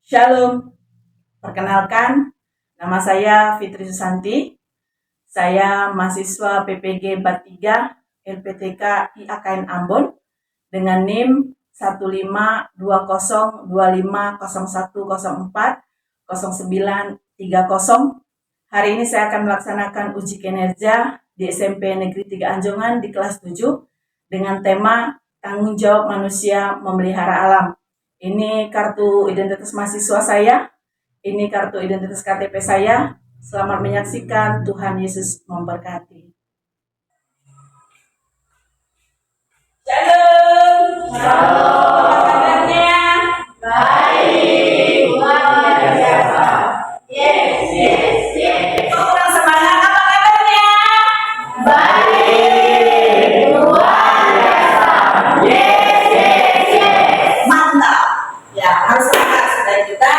Shalom, perkenalkan, nama saya Fitri Susanti. Saya mahasiswa PPG 43 LPTK IAKN Ambon dengan NIM 152501010400930. Hari ini saya akan melaksanakan uji kinerja di SMP Negeri 3 Anjongan di kelas 7 dengan tema tanggung jawab manusia memelihara alam. Ini kartu identitas mahasiswa saya, ini kartu identitas KTP saya. Selamat menyaksikan, Tuhan Yesus memberkati. Shalom. Apa kabarnya? Baik, luar biasa. Yes. Kurang semangat, apa kabarnya? Baik, luar biasa. Yes. Mantap. Ya, harus semangat supaya kita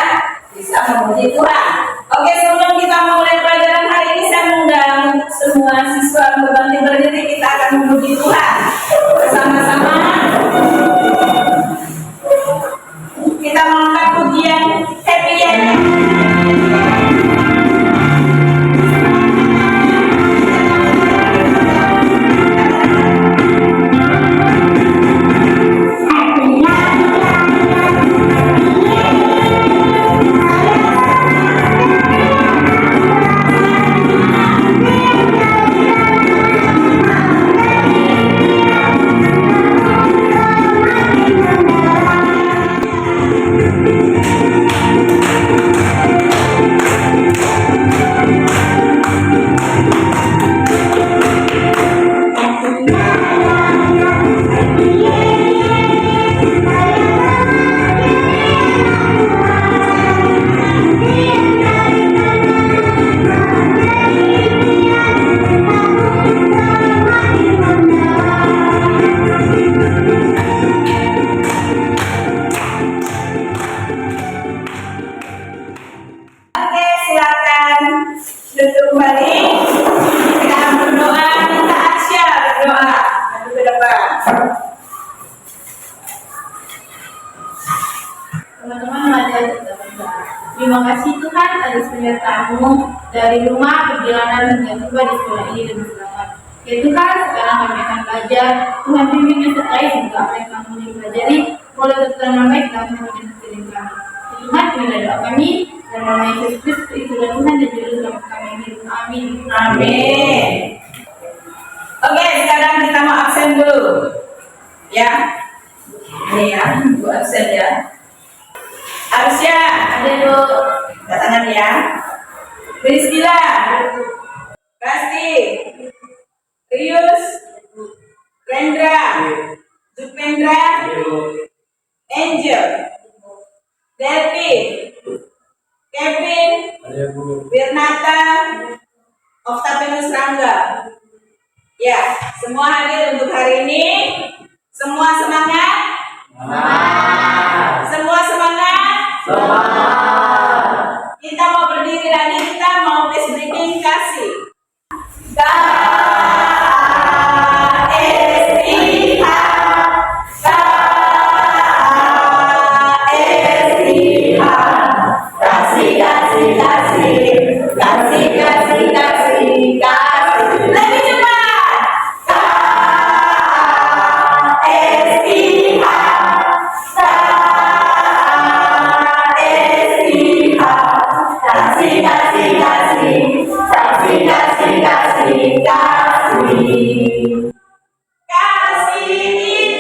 bisa memuji Tuhan. Oke, sebelum kita memulai pelajaran hari ini, saya mengundang semua siswa berbakti berdiri. Kita akan memuji Tuhan bersama-sama. Kita mengangkat pujian happy ya. Oke, silakan duduk kembali. Kita akan berdoa, minta Arsya berdoa. Maju ke depan. Teman-teman, mari kita berdoa. Terima kasih Tuhan atas penyertaan-Mu dari rumah perjalanan hingga tiba di sekolah ini dengan selamat. Ya Tuhan, sekarang kami akan belajar. Tuhan bimbing dan sertai juga apa yang kami pelajari. Boleh berkenan baik dalam hidup kami. Tuhan, inilah doa kami. Dan nama Yesus Kristus itulah Tuhan dan juru selamat kami. Amin. Amin. Oke, sekarang kita mau absen dulu. Ya. Ini ya, Bu absen ya. Arsya, Ada doa. angkat tangan ya. Priscila, Rasti, Rius, Rendra, Jupendra, Angel, Devi, Kevin, Wirnata, Octavianus Rangga. Ya, semua hadir untuk hari ini. Semua semangat? Semua semangat? Kita mau berdiri lagi, kita mau face breaking kasih. Lebih cepat. Kasih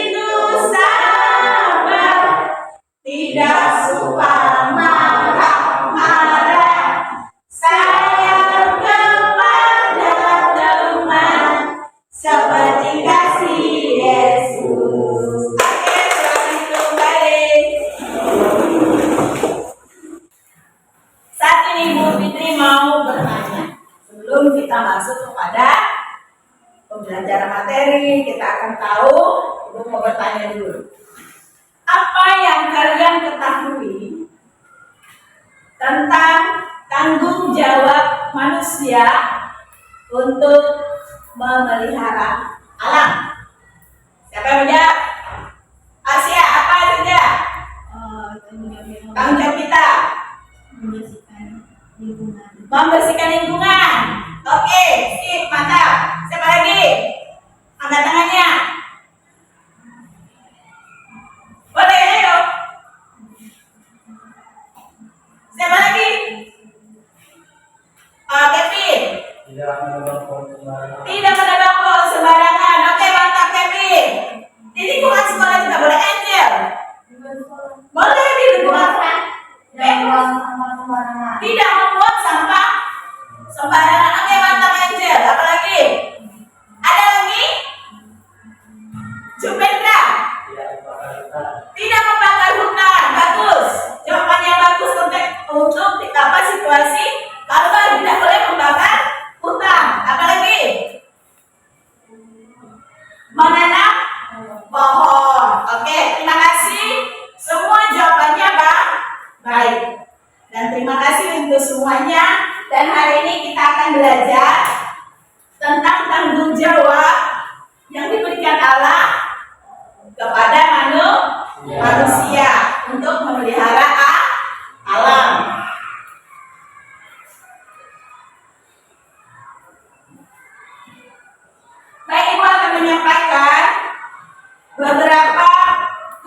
itu sabar, tidak suka marah-marah. Sayang kepada teman, seperti kasih Yesus. Oke, selamat balik. Saat ini Bu Fitri mau bertanya. Sebelum kita masuk kepada pembelajaran materi, kita akan tahu, Ibu mau bertanya dulu. Apa yang kalian ketahui tentang tanggung jawab manusia untuk memelihara alam? Siapa yang menjawab? Asia, apa saja? Tanggung jawab kita. membersihkan lingkungan. Membersihkan lingkungan. Oke, sip, mantap. Siapa lagi? Angkat tangannya. Boleh, ayo. Siapa lagi? Kevin. Tidak menebang pohon sembarangan. Oke, mantap Kevin. Di lingkungan sekolah juga boleh, Angel. Boleh di lingkungan. Tidak membuang sampah sembarangan. Oke, mantap Angel. Apa lagi? Ada lagi? Jupendra. Tidak membakar hutan. Bagus. Jawabannya bagus untuk apa situasi kalau tidak boleh membakar hutan. Apa lagi? Menanam pohon. Oke, terima kasih. Semua jawabannya baik. Dan terima kasih untuk semuanya. Dan hari ini kita akan belajar tentang tanggung jawab yang diberikan Allah kepada manusia untuk memelihara alam. Baik, Ibu akan menyampaikan beberapa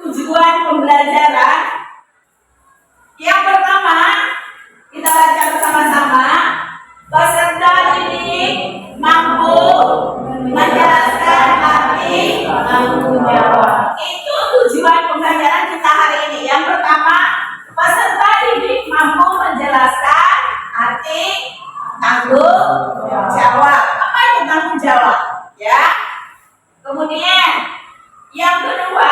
tujuan pembelajaran. Yang pertama, kita baca bersama-sama. Peserta didik mampu menjelaskan arti tanggung jawab. Itu tujuan pembelajaran kita hari ini. Yang pertama, peserta didik mampu menjelaskan arti tanggung jawab. Apa itu tanggung jawab? Ya. Kemudian yang kedua,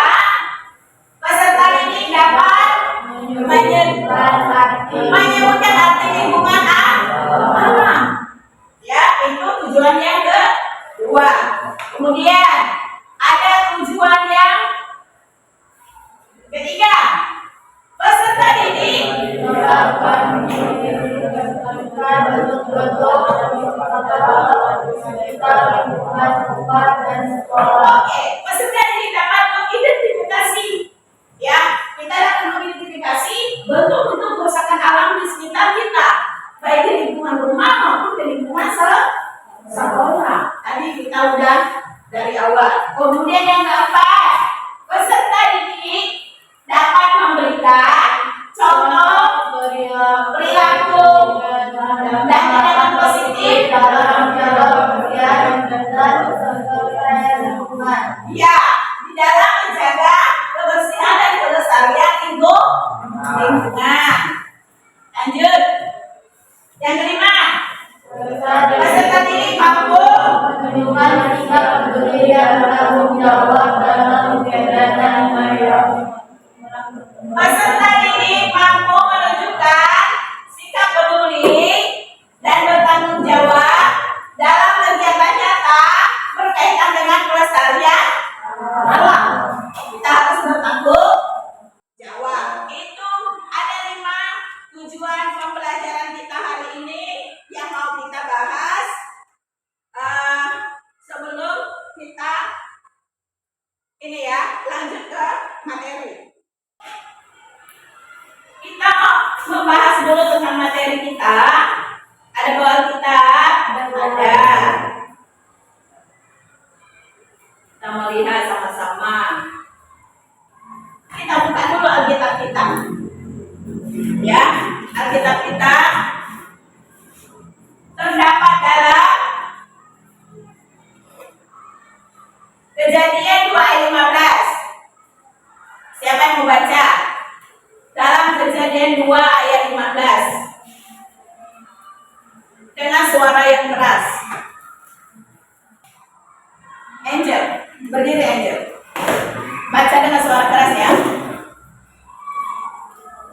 peserta didik dapat menyebutkan arti lingkungan alam. Ya, itu tujuan yang kedua. Kemudian ada tujuan yang ketiga. Peserta didik Oke, peserta didik dapat mengidentifikasi. Ya, kita dapat mengidentifikasi bentuk-bentuk kerusakan alam di sekitar kita, baik di lingkungan rumah maupun di lingkungan sekolah. Tadi kita udah dari awal. Kemudian yang keempat, peserta didik dapat memberikan contoh perilaku dan tindakan positif dalam ya, di dalam menjaga kebersihan dan kelestarian lingkungan. Lanjut. Yang kelima, peserta didik mampu menunjukkan sikap peduli dan bertanggung jawab dalam kegiatan mereka. Peserta didik mampu menunjukkan sikap peduli dan bertanggung jawab dalam kegiatan nyata berkaitan dengan pelestarian alam. Kita harus bertanggung jawab. Itu ada 5 tujuan pembelajaran kita hari ini yang mau kita bahas. Sebelum kita lanjut ke materi. Kita mau membahas dulu tentang materi kita. Ada bawah kita, ada. Kita melihat sama-sama. Kita buka dulu Alkitab kita. Ya, Alkitab kita terdapat dalam Kejadian 2 ayat 15. Siapa yang mau baca? Dalam Kejadian 2 ayat 15. Dengan suara yang keras. Angel, berdiri Angel. Baca dengan suara keras ya.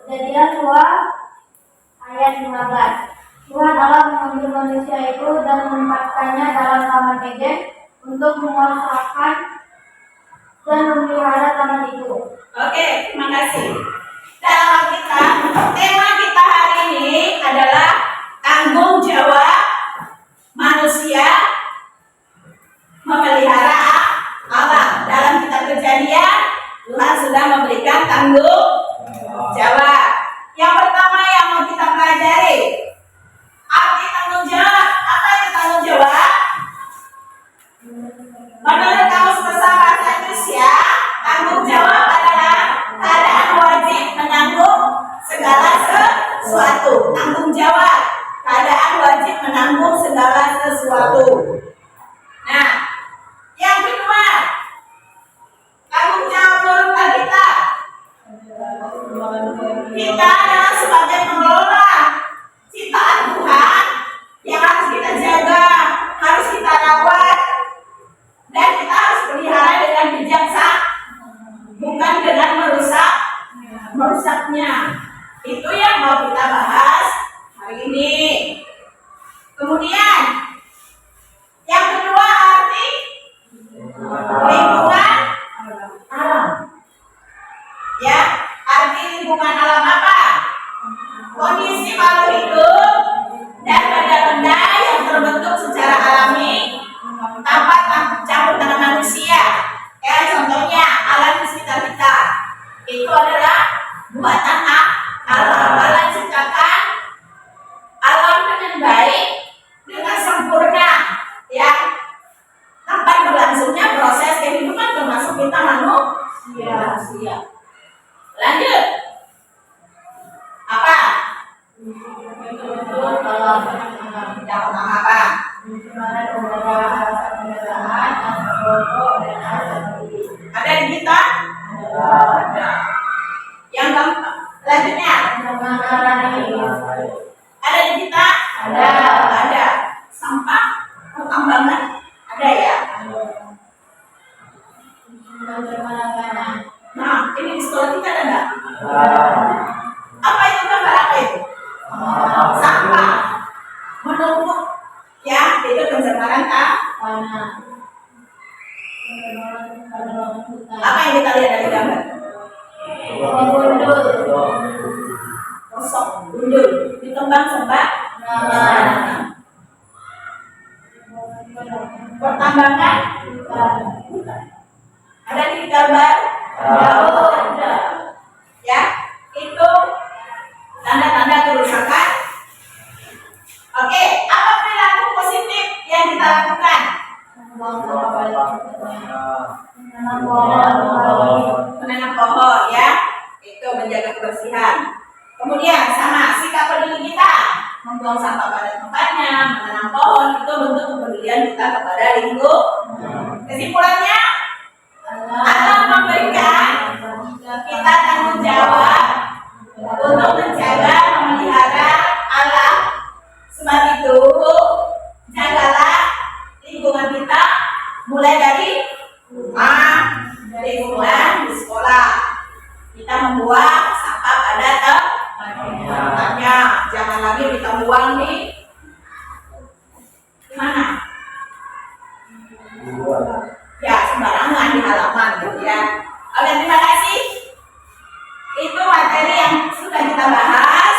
Kejadian 2 ayat 15. Tuhan Allah mengambil manusia itu dan menempatkannya dalam taman Eden untuk menguasakan dan memelihara taman itu. Oke, terima kasih. Dalam Alkitab, tema kita hari ini adalah tanggung jawab manusia memelihara alam. Dalam kitab Kejadian, Tuhan sudah memberikan tanggung jawab. Yang pertama yang mau kita suatu. Tanggung jawab. Keadaan wajib menanggung segala sesuatu. Nah, yang kedua, tanggung jawab moral kita. Kita adalah sebagai pengelola ciptaan Tuhan yang harus kita jaga, harus kita rawat, dan kita harus pelihara dengan bijaksana, bukan dengan merusaknya. Itu yang mau kita bahas hari ini. Kemudian yang kedua, arti lingkungan alam. Ya, arti lingkungan alam apa? Kondisi makhluk hidup dan benda-benda yang terbentuk secara alami tanpa campur tangan manusia. Kayak contohnya alam di sekitar kita. Itu adalah buatan alam. Allah ciptakan alam dengan baik, dengan sempurna, ya. Tempat berlangsungnya proses kehidupan termasuk kita manusia. Lanjut. Apa? Yang pertama apa? Ada di kita? Ada. Yang keempat, selanjutnya ada di kita? Ada. Sampah pertambangan ada ya? Nah, ini di sekolah kita ada nggak? Apa itu gambar apa itu? Sampah menumpuk, ya, itu pencemaran tanah. Apa yang kita lihat dari gambar? Kosong, gundul, ditembang sembah. Pertambangan bukan. Ada di gambar? Ada. Ya, itu tanda-tanda kerusakan. Oke, apa perilaku positif yang kita lakukan? Menanam pohon, ya, itu menjaga kebersihan. Kemudian sama sikap peduli kita, membuang sampah pada tempatnya, menanam pohon, itu bentuk kepedulian kita kepada lingkungan. Kesimpulannya, Allah memberikan kita tanggung jawab untuk menjaga, memelihara alam. Sebab itu, jagalah lingkungan kita, mulai dari rumah, lingkungan di sekolah. Kita membuang sampah pada tempatnya, jangan lagi kita buang di mana? Ya, sembarangan di halaman, gitu ya. Oke, terima kasih. Itu materi yang sudah kita bahas.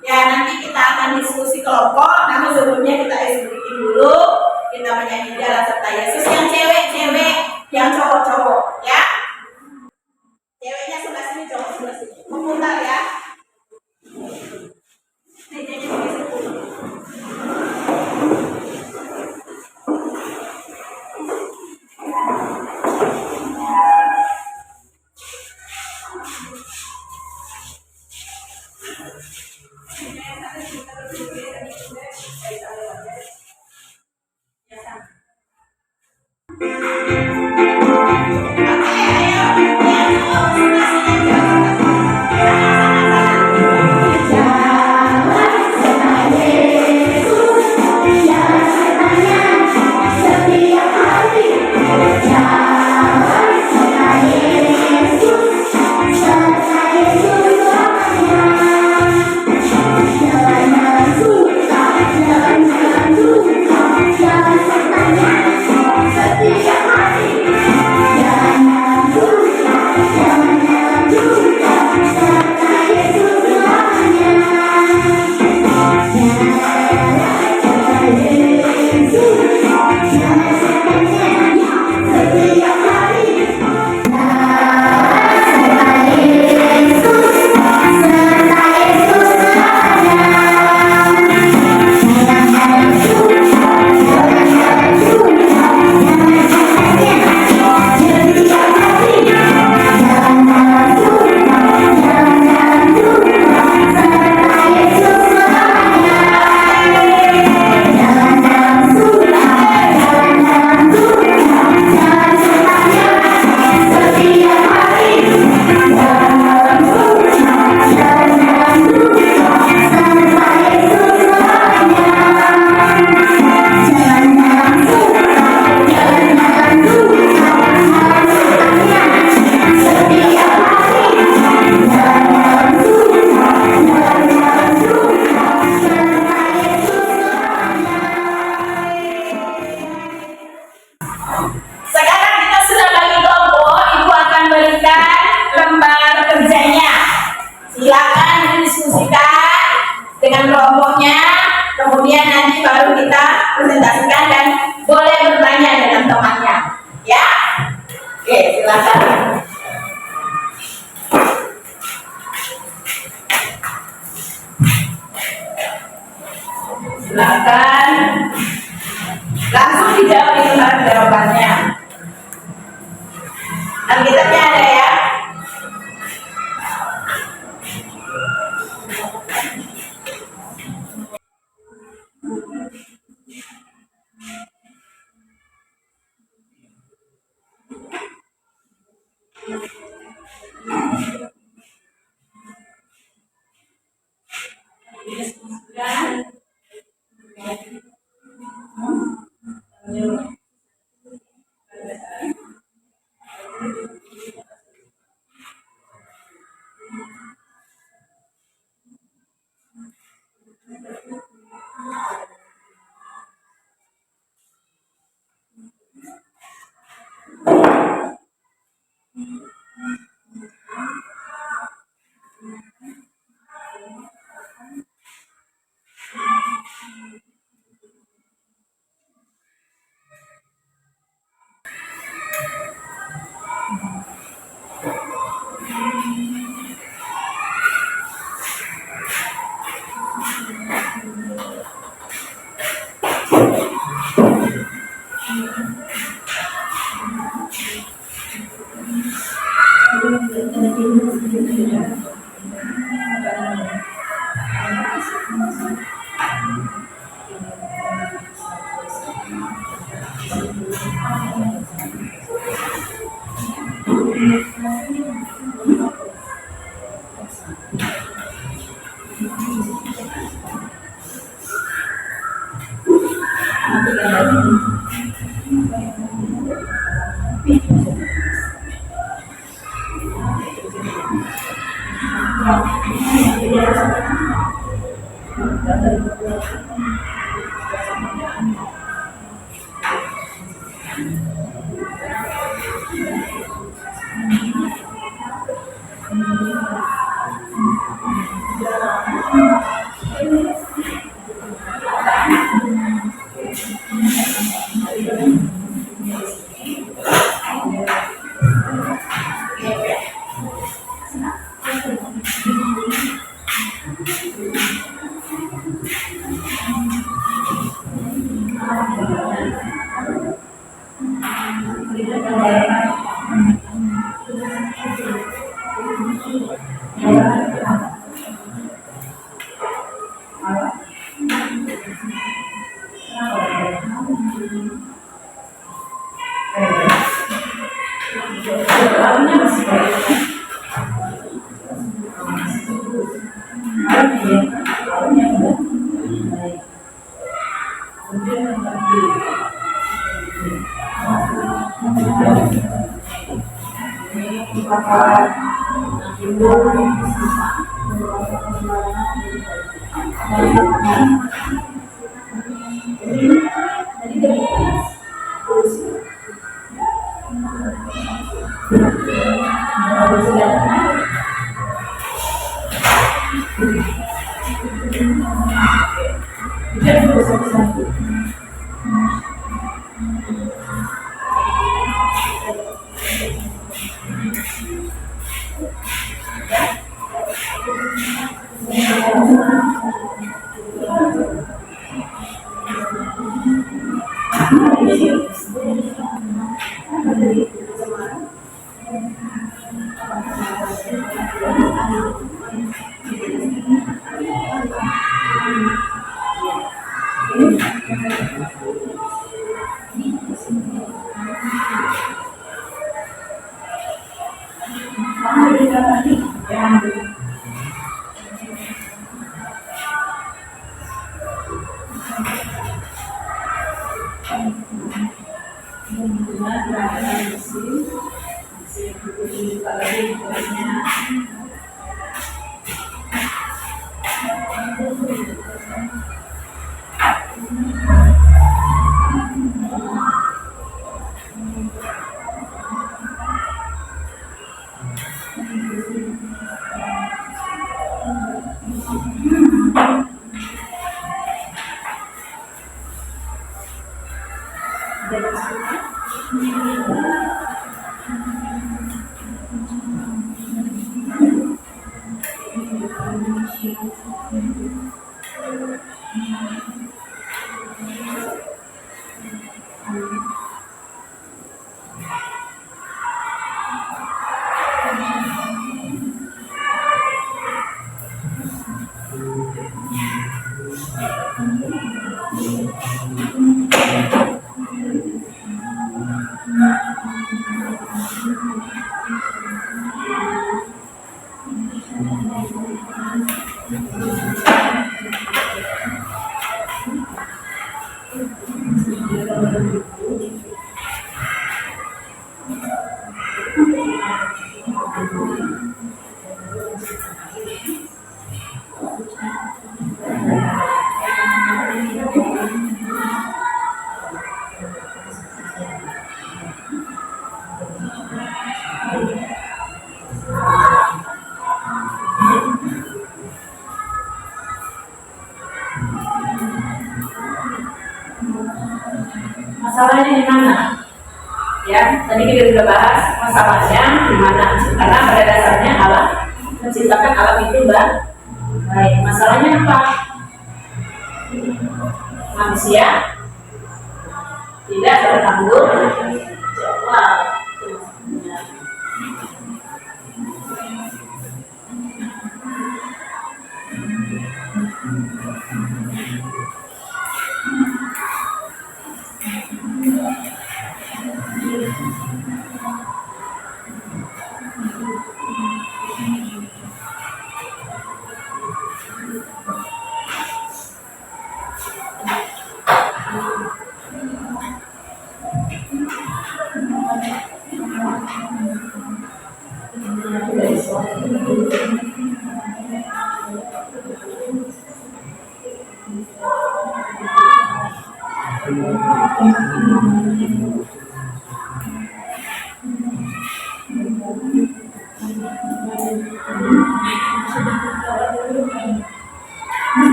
Ya, nanti kita akan diskusi kelompok. Namun sebelumnya kita eksekusi dulu. Kita menyanyi Dialah Serta Yesus yang cewek-cewek, yang cowok-cowok, ya. Ceweknya sebelah sini, cowok sebelah sini. Memutar ya. Mejanya sebelah sini. dengan kelompoknya, kemudian nanti baru kita presentasikan dan boleh bertanya dengan temannya. Ya, oke, silakan. Silakan langsung dijawab di tempat jawabannya. Alkitabnya ada ya. Masalahnya di mana? Ya, tadi kita sudah bahas masalahnya di mana. Karena pada dasarnya Allah menciptakan alam itu baik. Masalahnya apa? Manusia tidak bertanggung jawab.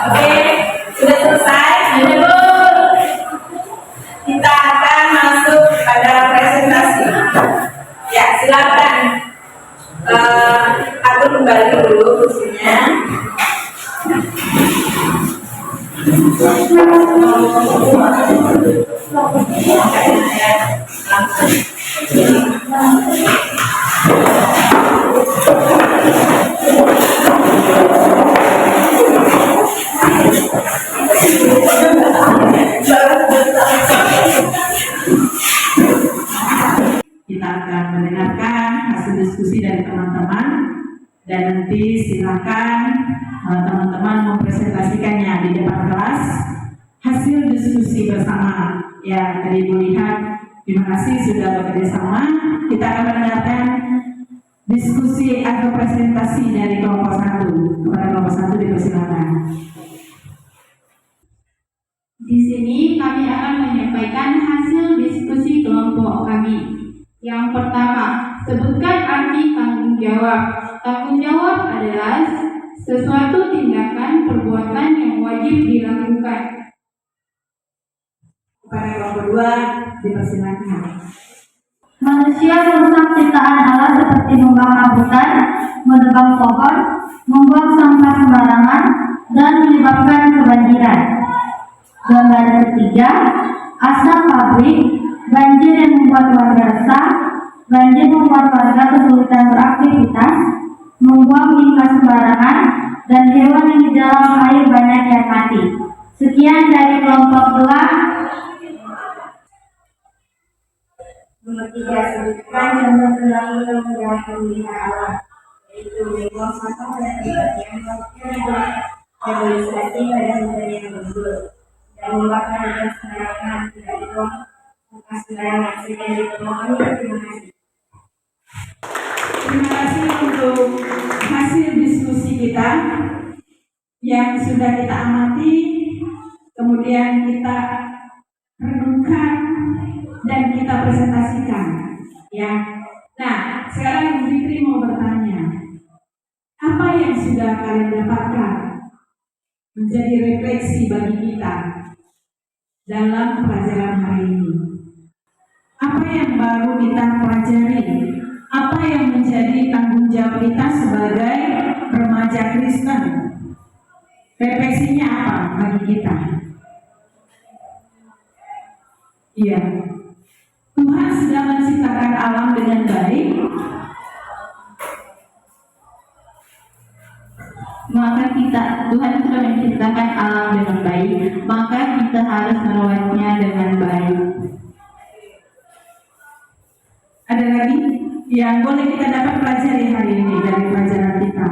Oke, sudah selesai. Kita akan masuk pada presentasi. Ya, silakan atur kembali dulu kursinya. Kita akan mendengarkan hasil diskusi dari teman-teman dan nanti silakan teman-teman mempresentasikannya di depan kelas hasil diskusi bersama yang tadi Ibu lihat. Terima kasih sudah bekerja sama. Kita akan mendengarkan diskusi atau presentasi dari kelompok 1. Kepada kelompok 1 dipersilakan. Di sini kami akan menyampaikan hasil diskusi kelompok kami. Yang pertama, sebutkan arti tanggung jawab. Tanggung jawab adalah sesuatu tindakan perbuatan yang wajib dilakukan. Kepada kelompok 2 dipersilakan. Manusia merusak ciptaan Allah seperti membakar hutan, menebang pohon, membuang sampah sembarangan, dan menyebabkan kebanjiran. Gambar ketiga, asap pabrik, banjir yang membuat warga resah, banjir membuat warga kesulitan beraktivitas, membuang limbah sembarangan, dan hewan yang di dalam air banyak yang mati. Sekian dari kelompok 2. Nomor 3, sebutkan contoh perilaku tanggung jawab pemelihara alam, yaitu membuang sampah pada tempat yang tidak, sterilisasi pada hutan yang gembur, dan membakar hutan sembarangan, tidak dibuang sampah sembarangan. Sekian dari kelompok kami. Terima kasih. Terima kasih untuk hasil diskusi kita yang sudah kita amati, kemudian kita renungkan dan kita presentasikan, ya. Nah, sekarang Ibu Fitri mau bertanya, apa yang sudah kalian dapatkan menjadi refleksi bagi kita dalam pelajaran hari ini? Apa yang baru kita pelajari? Apa yang menjadi tanggung jawab kita sebagai remaja Kristen? Refleksinya apa bagi kita? Iya, Tuhan sudah menciptakan alam dengan baik, Tuhan sudah menciptakan alam dengan baik, maka kita harus merawatnya dengan baik. Ada lagi yang boleh kita dapat pelajari hari ini dari pelajaran kita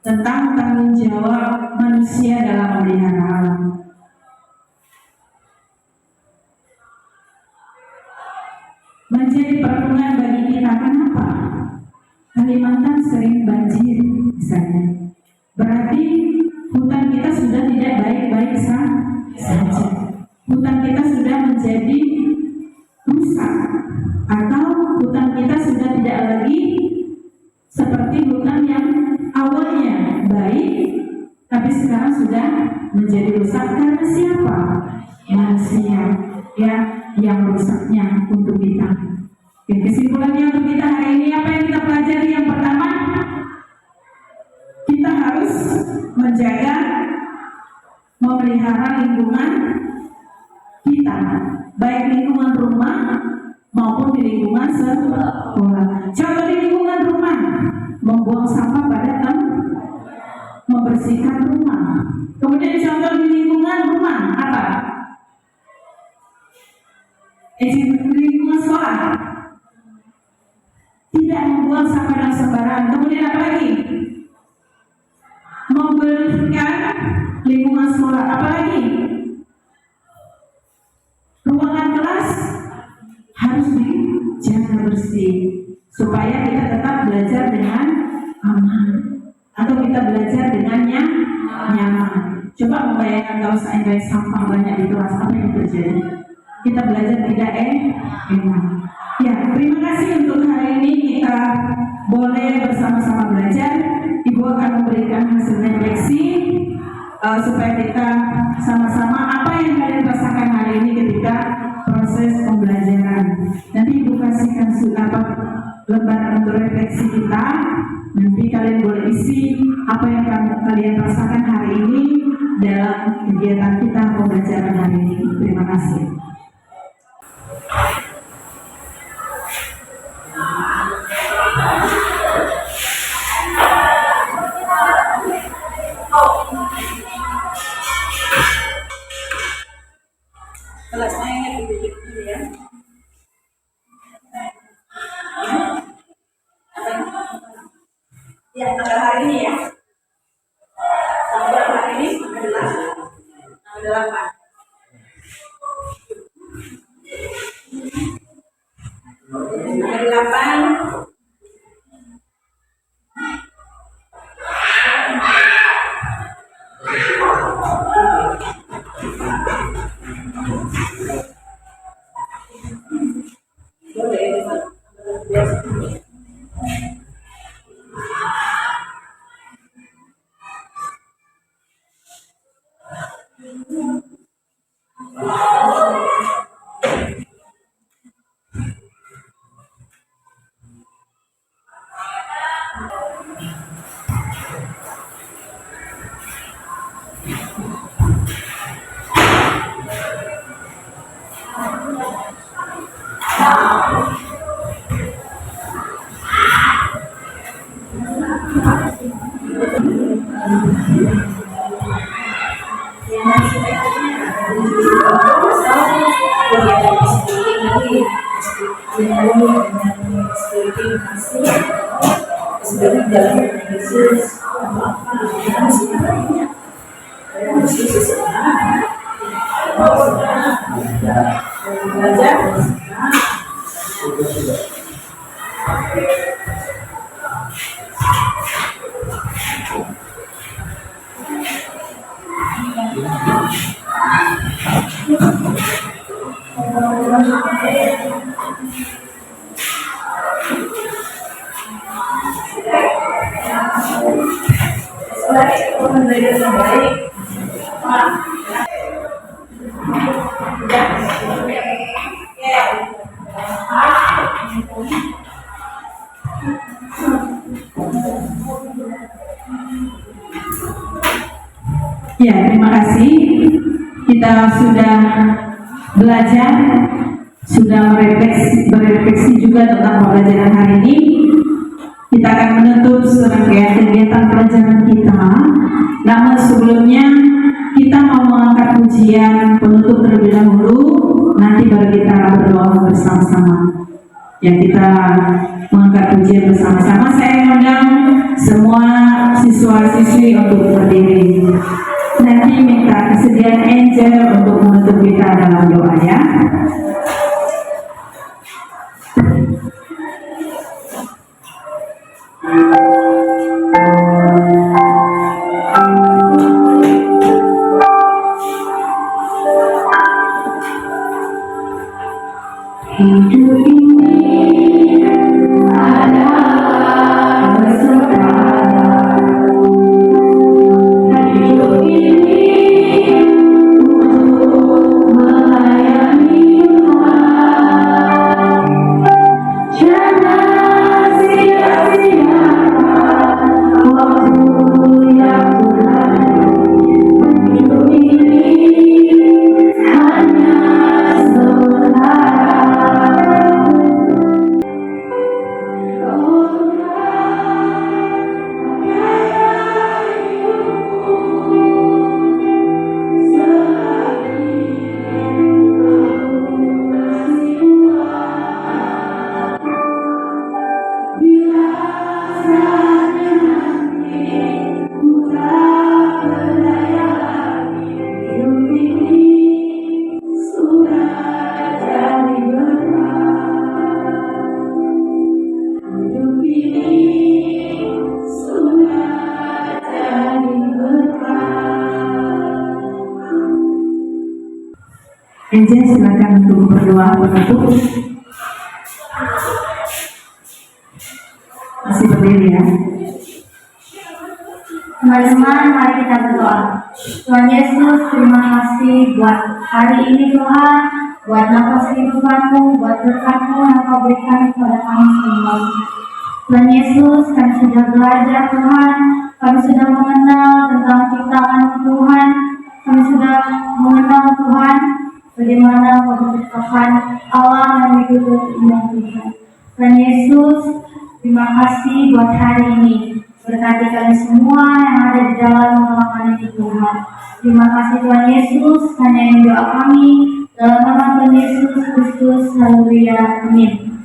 tentang tanggung jawab manusia dalam memelihara alam. Menjadi perhatian bagi kita, kenapa Kalimantan sering banjir misalnya? Berarti hutan kita sudah tidak baik-baik saja. Hutan kita sudah menjadi rusak, atau hutan kita sudah tidak lagi seperti hutan yang awalnya baik, tapi sekarang sudah menjadi rusak karena siapa? Manusia, ya, yang rusaknya untuk kita. Oke, kesimpulannya untuk kita hari ini apa yang kita pelajari? Yang pertama, kita harus menjaga, memelihara lingkungan kita, baik lingkungan rumah maupun di lingkungan sekolah. Contoh di lingkungan rumah, membuang sampah pada tempat, membersihkan rumah. Kemudian contoh di lingkungan rumah apa? Di lingkungan sekolah, tidak membuang sampah dan sembarangan. Kemudian apa lagi? Membersihkan lingkungan sekolah. Apa lagi? Ruangan kelas harus dijaga bersih supaya kita tetap belajar dengan aman, atau kita belajar dengan nyaman. Coba membayangkan kalau seandainya sampah banyak di kelas, apa yang terjadi? Kita belajar tidak enak. Ya, terima kasih untuk hari ini kita boleh bersama-sama belajar. Ibu akan memberikan hasil refleksi supaya kita sama-sama apa yang kalian rasakan hari ini ketika proses pembelajaran. Nanti Ibu kasihkan lembaran untuk refleksi kita. Nanti kalian boleh isi apa yang kalian rasakan hari ini dalam kegiatan kita pembelajaran hari ini. Terima kasih. Kelasnya ingat dulu ya. Ya, tanggal hari ini ya. Tanggal hari ini adalah tanggal 8. Tanggal 8. Ya, terima kasih. Kita sudah belajar, sudah berefleksi juga tentang pembelajaran hari ini. Kita akan menutup serangkaian kegiatan pelajaran kita. Namun sebelumnya kita mau mengangkat pujian penutup terlebih dahulu. Nanti baru kita berdoa bersama-sama. Ya, kita mengangkat pujian bersama-sama. Saya mengundang semua siswa-siswi untuk berdiri. Nanti minta kesediaan Angel untuk menutup kita dalam doa ya. Hidup ini adalah kesempatan. Hidup ini untuk melayani Tuhan. Jangan sia-siakan waktu yang Tuhan. Hidup ini hanya sementara. Angel, silakan untuk berdoa penutup. Masih berdiri ya. Teman-teman, mari kita berdoa. Tuhan Yesus, terima kasih buat hari ini Tuhan, buat nafas kehidupan-Mu, buat berkat-Mu yang Kau berikan kepada kami semua. Tuhan Yesus, kami sudah belajar Tuhan, kami sudah mengenal tentang ciptaan Tuhan, kami sudah bagaimana keberkahan Allah mengikuti iman Tuhan. Tuhan Yesus, terima kasih buat hari ini. Berkati kami semua yang ada di dalam ruangan ini Tuhan. Terima kasih Tuhan Yesus, hanya yang doa kami dalam nama Tuhan Yesus Kristus. Haleluya. Amin.